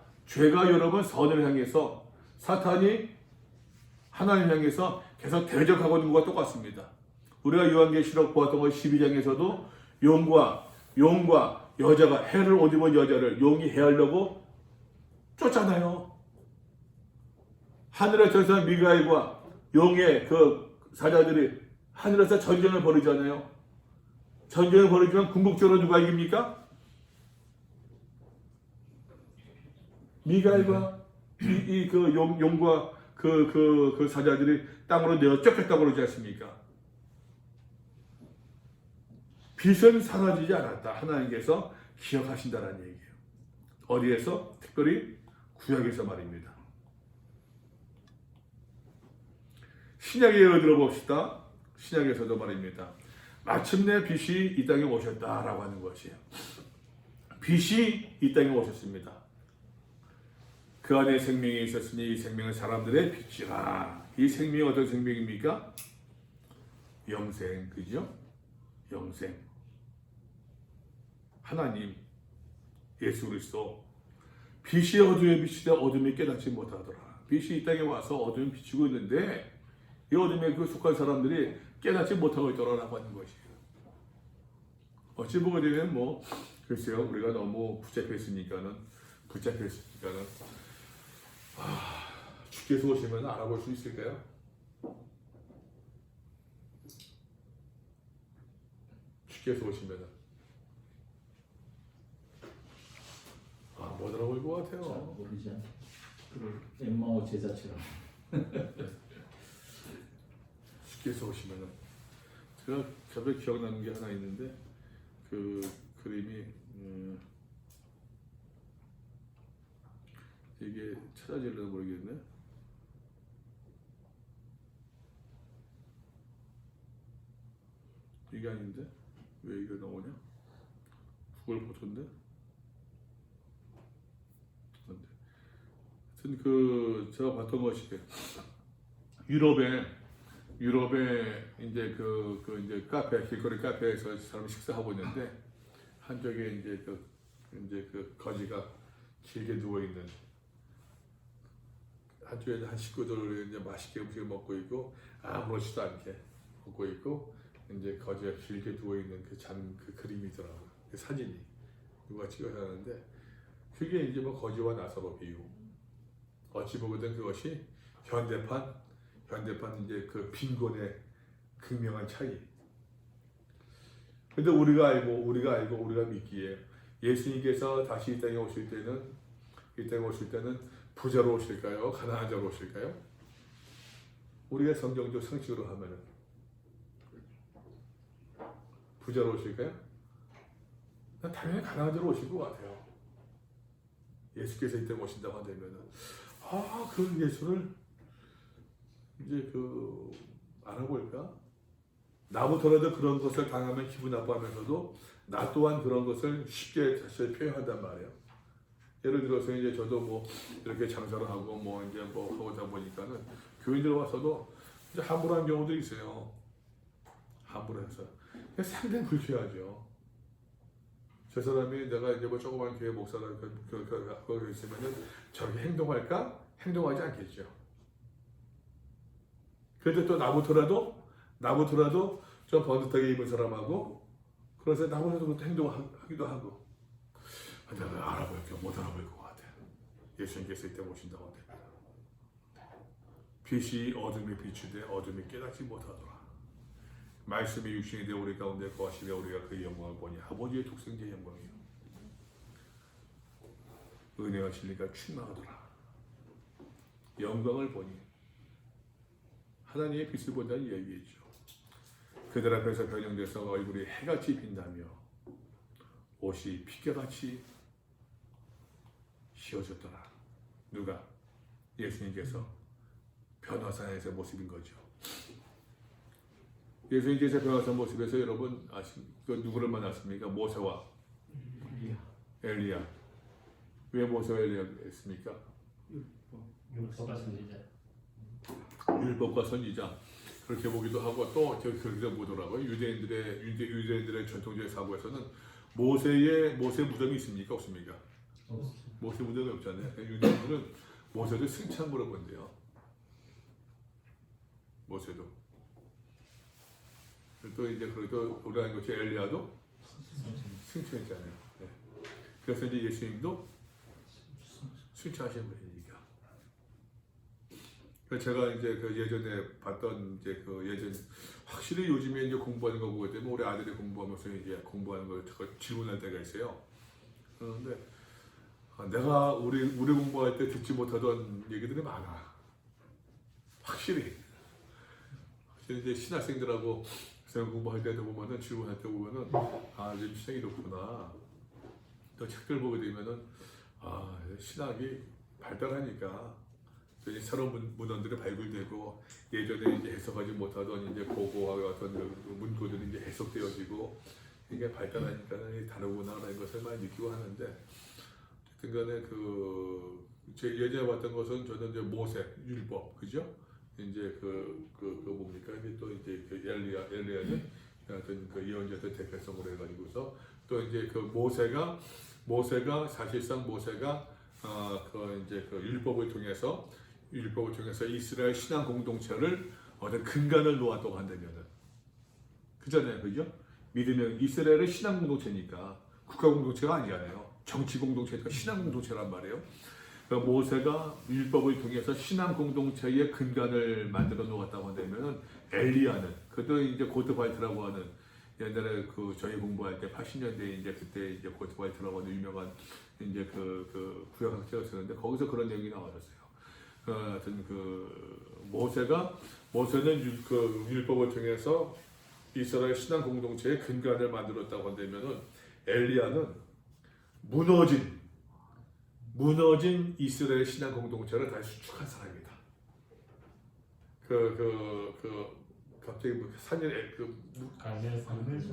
S1: 여러분 선을 향해서 사탄이 하나님 향해서 계속 대적하고 있는 것과 똑같습니다. 우리가 요한계시록 보았던 것 12장에서도 용과 여자가 해를 옷 입은 여자를 용이 해하려고 쫓잖아요. 하늘의 전사 미가엘과 용의 그 사자들이 하늘에서 전쟁을 벌이잖아요. 전쟁을 벌이지만 궁극적으로 누가 이깁니까? 미가엘과 그 용과 그 사자들이 땅으로 내어 쫓겼다고 그러지 않습니까? 빛은 사라지지 않았다. 하나님께서 기억하신다는 얘기예요. 어디에서? 특별히 구약에서 말입니다. 신약에 예를 들어봅시다. 신약에서도 말입니다. 마침내 빛이 이 땅에 오셨다라고 하는 것이에요. 빛이 이 땅에 오셨습니다. 그 안에 생명이 있었으니 이 생명은 사람들의 빛이라. 이 생명이 어떤 생명입니까? 영생, 그죠? 영생. 하나님, 예수 그리스도. 빛이 어둠에 비치되 어둠이 깨닫지 못하더라. 빛이 이 땅에 와서 어둠이 비치고 있는데 이 어둠에 그 속한 사람들이 깨닫지 못하고 있더라라고 하는 것이에요. 어찌 보게 되면 글쎄요, 우리가 너무 붙잡혔으니까는 주께서 오시면 알아볼 수 있을까요? 주께서 오시면은 못 알아볼 것
S3: 잘
S1: 같아요.
S3: 모르지 않아. 그 엠마오 제자처럼.
S1: 주께서 오시면은 제가 갑자기 기억나는 게 하나 있는데 그 그림이 이게 찾아질려나 모르겠네. 이게 아닌데 왜 이게 나오냐? 구글 포토인데. 하여튼 제가 봤던 것이 유럽에 이제 이제 길거리 카페에서 사람이 식사하고 있는데 한쪽에 이제 거지가 길게 누워 있는, 한쪽에 한 식구들 이제 맛있게 음식을 먹고 있고 아무렇지도 않게 먹고 있고 이제 거지가 길게 누워 있는 그 그림이더라고요. 그 사진이 누가 찍어서 하는데 그게 이제 거지와 나사로 비유. 어찌 보거든 그것이 현대판 이제 그 빈곤의 극명한 차이. 근데 우리가 알고 우리가 믿기에 예수님께서 다시 이 땅에 오실 때는 부자로 오실까요? 가난한 자로 오실까요? 우리가 성경적 상식으로 하면은 부자로 오실까요? 난 당연히 가난한 자로 오실 것 같아요. 예수께서 이 땅에 오신다고 한다면은 그 예수를 이제 알아볼까? 나부터라도 그런 것을 당하면 기분 나빠하면서도 나 또한 그런 것을 쉽게 자신을 표현한단 말이에요. 예를 들어서 이제 저도 이렇게 장사를 하고 하고자 보니까는 교인들 와서도 이제 함부로 한 경우도 있어요. 함부로 해서 상당히 불쾌하죠. 저 사람이 내가 이제 조그만 교회 목사를 거기 있으면은 저렇게 행동할까? 행동하지 않겠죠. 그런데 또 나부터라도 좀 번듯하게 입은 사람하고 그래서 나보다도 그것도 행동하기도 하고. 내가 알아볼게요. 못 알아볼 것 같아요. 예수님께서 이때 오신다고 합니다. 빛이 어둠에 비추되 어둠이 깨닫지 못하더라. 말씀이 육신이 되어 우리 가운데 거하시며 우리가 그의 영광을 보니 아버지의 독생자의 영광이요 은혜와 진리가 충만하더라. 영광을 보니 하나님의 빛을 본다는 이야기죠. 그들 앞에서 변형돼서 얼굴이 해같이 빛나며 옷이 피겨같이 씌워줬더라. 누가? 예수님께서 변화사에서 모습인 거죠. 예수님께서 변화사 모습에서 여러분 그 누구를 만났습니까? 모세와 엘리야. 왜 모세와 엘리야였습니까?
S2: 율법과 선지자.
S1: 율법과 선지자. 그렇게 보기도 하고 또 그렇게 보더라고요. 유대인들의 전통적인 사고에서는 모세 무덤이 있습니까? 없습니까? 모세 무덤이 없잖아요. 유대인들은 모세도 승천 물어본대요. 모세도. 또 이제 그래도 우리가 것이 엘리야도 승천했잖아요. 네. 그래서 이제 예수님도 승천하신 분이니까. 그래서 제가 이제 그 예전에 봤던 이제 그 예전 확실히 요즘에 이제 공부하는 거 보게 되면 우리 아들이 공부하면서 이제 공부하는 걸 질문할 때가 있어요. 그런데 내가 우리 공부할 때 듣지 못하던 얘기들이 많아. 확실히 이제 신학생들하고 공부할 때도 보면은 질문할 때 보면은 지금 신학이 높구나. 또 책들 보게 되면은 신학이 발달하니까 이제 새로운 문헌들이 발굴되고 예전에 이제 해석하지 못하던 이제 고고와 같은 문구들이 이제 해석되어지고 이게 발달하니까 다르구나라는 것을 많이 느끼고 하는데 어쨌든간에 제 예전에 봤던 것은 저는 이제 모세 율법 그죠? 이제 뭡니까? 이제 또 이제 엘리야는 어떤 예언자들 대표성으로 해가지고서 또 이제 모세가 사실상 이제 율법을 통해서 이스라엘 신앙 공동체를 어떤 근간을 놓았다고 한다면은 그잖아요, 그죠? 믿으면 이스라엘의 신앙 공동체니까 국가 공동체가 아니잖아요. 정치 공동체니까 신앙 공동체란 말이에요. 모세가 율법을 통해서 신앙 공동체의 근간을 만들어 놓았다고 한다면은 엘리야는 그것도 이제 고트바이트라고 하는 옛날에 저희 공부할 때 80년대 이제 그때 이제 고트바이트라고 하는 유명한 이제 구약학자였었는데 거기서 그런 내용이 나왔었어요. 하여튼 모세는 율법을 통해서 이스라엘 신앙 공동체의 근간을 만들었다고 한다면은 엘리야는 무너진 이스라엘 신앙 공동체를 다시 수축한 사람이다. 갑자기 산에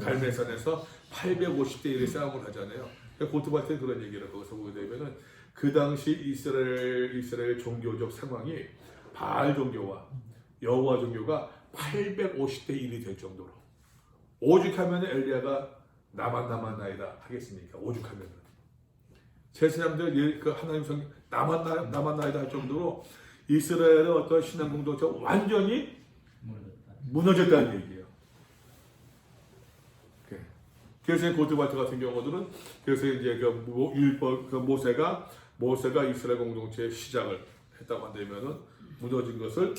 S1: 갈멜산에서 850대 1의 싸움을 하잖아요. 고트바트는 그런 얘기를 거기서 보게 되면은 그 당시 이스라엘 종교적 상황이 바알 종교와 여호와 종교가 850대 1이 될 정도로 오죽하면 엘리야가 나만 나이다 하겠습니까? 오죽하면은 제 사람들 하나님 성경 나만 나이다 할 정도로 이스라엘의 어떤 신앙 공동체가 완전히 무너졌다는 얘기예요. 그래서 고트바트 같은 경우들은 그래서 이제 모세가 이스라엘 공동체의 시작을 했다고 한다면은 무너진 것을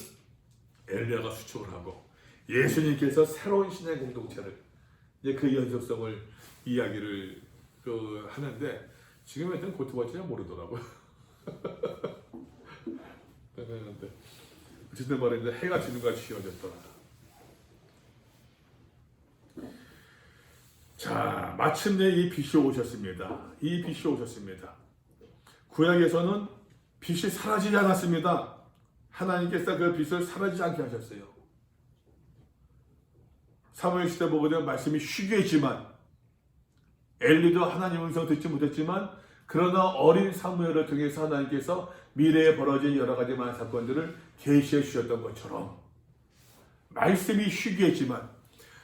S1: 엘리야가 수축을 하고 예수님께서 새로운 신앙 공동체를 이제 그 연속성을 이야기를 하는데 지금 하여튼 고트바트는 모르더라고요. 어쨌든 말인데 해가 지는 같이 씌워졌더라. 자, 마침내 이 빛이 오셨습니다. 구약에서는 빛이 사라지지 않았습니다. 하나님께서 그 빛을 사라지지 않게 하셨어요. 사무엘 시대 보게 되면 말씀이 쉬게했지만 엘리도 하나님 음성 듣지 못했지만 그러나 어린 사무엘을 통해서 하나님께서 미래에 벌어진 여러 가지 많은 사건들을 계시해 주셨던 것처럼 말씀이 쉬게했지만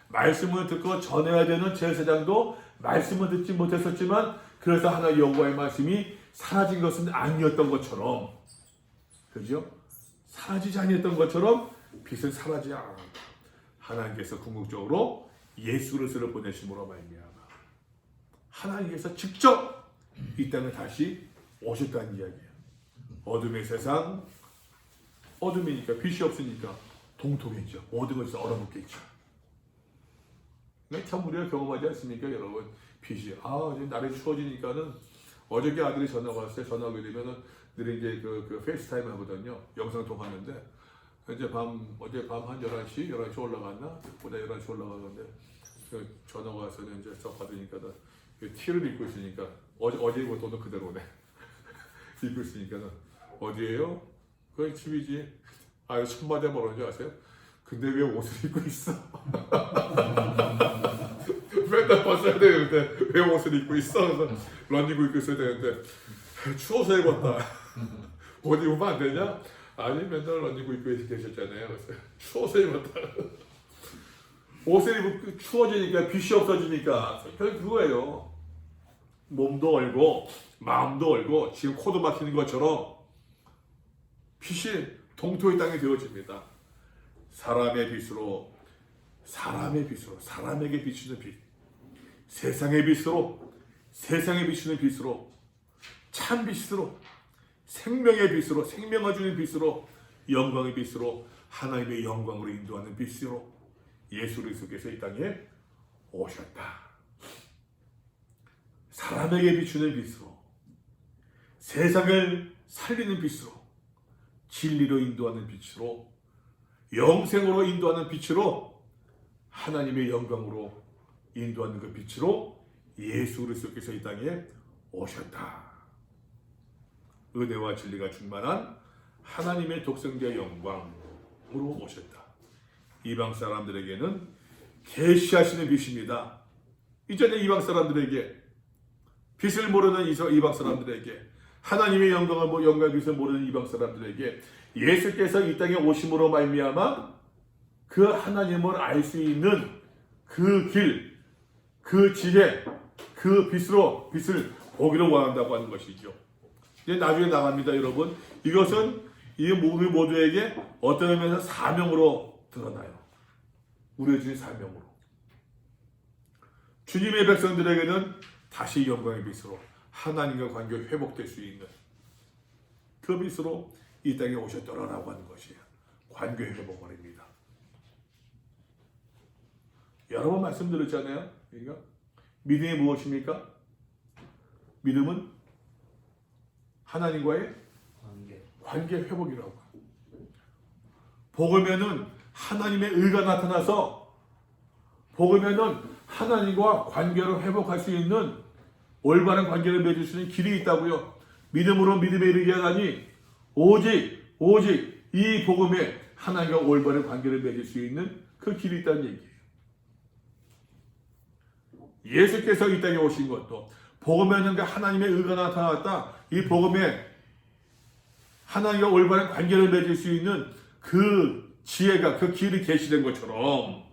S1: 말씀을 듣고 전해야 되는 제사장도 말씀을 듣지 못했었지만 그래서 하나님 여호와의 말씀이 사라진 것은 아니었던 것처럼 그죠? 사라지지 아니었던 것처럼 빛은 사라지지 않았다. 하나님께서 궁극적으로 예수 그리스도를 보내심으로 말미암아 하나님께서 직접 이 땅에 다시 오셨다는 이야기예요. 어둠의 세상, 어둠이니까 빛이 없으니까 동통이죠. 모든 것이 얼어붙겠죠. 참 우리가 경험하지 않습니까, 여러분? 빛이 이제 날이 추워지니까는 어저께 아들이 전화가 왔어요. 전화하게 되면은 늘 이제 그 페이스타임 하거든요. 영상 통화하는데 이제 어제 밤 한 11시 올라갔나? 보다 11시 올라가는데 전화가 와서 이제 써 받으니까 티를 입고 있으니까 어제 입은 돈은 그대로네. 입고 있으니까는 어디에요? 그 집이지. 아, 이거 천마다 뭐라는지 아세요? 근데 왜 옷을 입고 있어? 맨날 벗어야 되는데 왜 옷을 입고 있어? 그래서 런닝구 입고 있어야 되는데 추워서 입었다. 옷 입으면 안 되냐? 아니 맨날 런닝구 입고 계셨잖아요. 그래서 추워서 입었다. 옷을 입으면 추워지니까 빛이 없어지니까 결국 그거예요. 몸도 얼고 마음도 얼고 지금 코도 막히는 것처럼 빛이 동토의 땅에 되어집니다. 사람의 빛으로 사람에게 비추는 빛, 세상의 빛으로 세상에 비추는 빛으로 참 빛으로 생명의 빛으로 생명을 주는 빛으로 영광의 빛으로 하나님의 영광으로 인도하는 빛으로 예수 그리스도께서 이 땅에 오셨다. 사람에게 비추는 빛으로 세상을 살리는 빛으로 진리로 인도하는 빛으로 영생으로 인도하는 빛으로 하나님의 영광으로 인도하는 그 빛으로 예수 그리스도께서 이 땅에 오셨다. 은혜와 진리가 충만한 하나님의 독생자 영광으로 오셨다. 이방 사람들에게는 계시하시는 빛입니다. 이전에 이방 사람들에게 빛을 모르는 이방 사람들에게 하나님의 영광의 빛을 모르는 이방 사람들에게 예수께서 이 땅에 오심으로 말미암아 그 하나님을 알 수 있는 그 길, 그 지혜, 그 빛을 보기를 원한다고 하는 것이죠. 이제 나중에 나갑니다, 여러분. 이것은 우리 모두에게 어떤 의미에서 사명으로 드러나요. 우리의 주신 사명으로. 주님의 백성들에게는 다시 영광의 빛으로 하나님과 관계가 회복될 수 있는 그 빛으로 이 땅에 오셨더라라고 하는 것이에요. 관계 회복원입니다. 여러 번 말씀드렸잖아요. 그러니까 믿음이 무엇입니까? 믿음은 하나님과의 관계 회복이라고. 복음에는 하나님의 의가 나타나서 복음에는 하나님과 관계를 회복할 수 있는 올바른 관계를 맺을 수 있는 길이 있다고요. 믿음으로 믿음에 이르게 하다니 오직 이 복음에 하나님과 올바른 관계를 맺을 수 있는 그 길이 있다는 얘기예요. 예수께서 이 땅에 오신 것도 복음에는 하나님의 의가 나타났다. 이 복음에 하나님과 올바른 관계를 맺을 수 있는 그 지혜가 그 길이 계시된 것처럼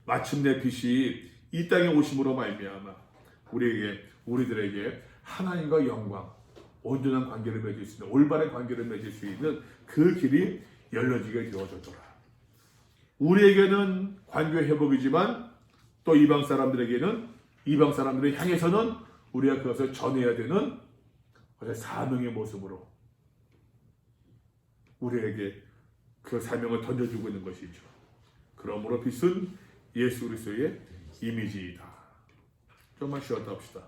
S1: 마침내 빛이 이 땅에 오심으로 말미암아 우리들에게 하나님과 영광, 온전한 관계를 맺을 수 있는 올바른 관계를 맺을 수 있는 그 길이 열려지게 되어졌더라. 우리에게는 관계 회복이지만 또 이방 사람들을 향해서는 우리가 그것을 전해야 되는 사명의 모습으로 우리에게 그 사명을 던져주고 있는 것이죠. 그러므로 빛은 예수 그리스도의 이미지이다. 좀만 쉬었다 합시다.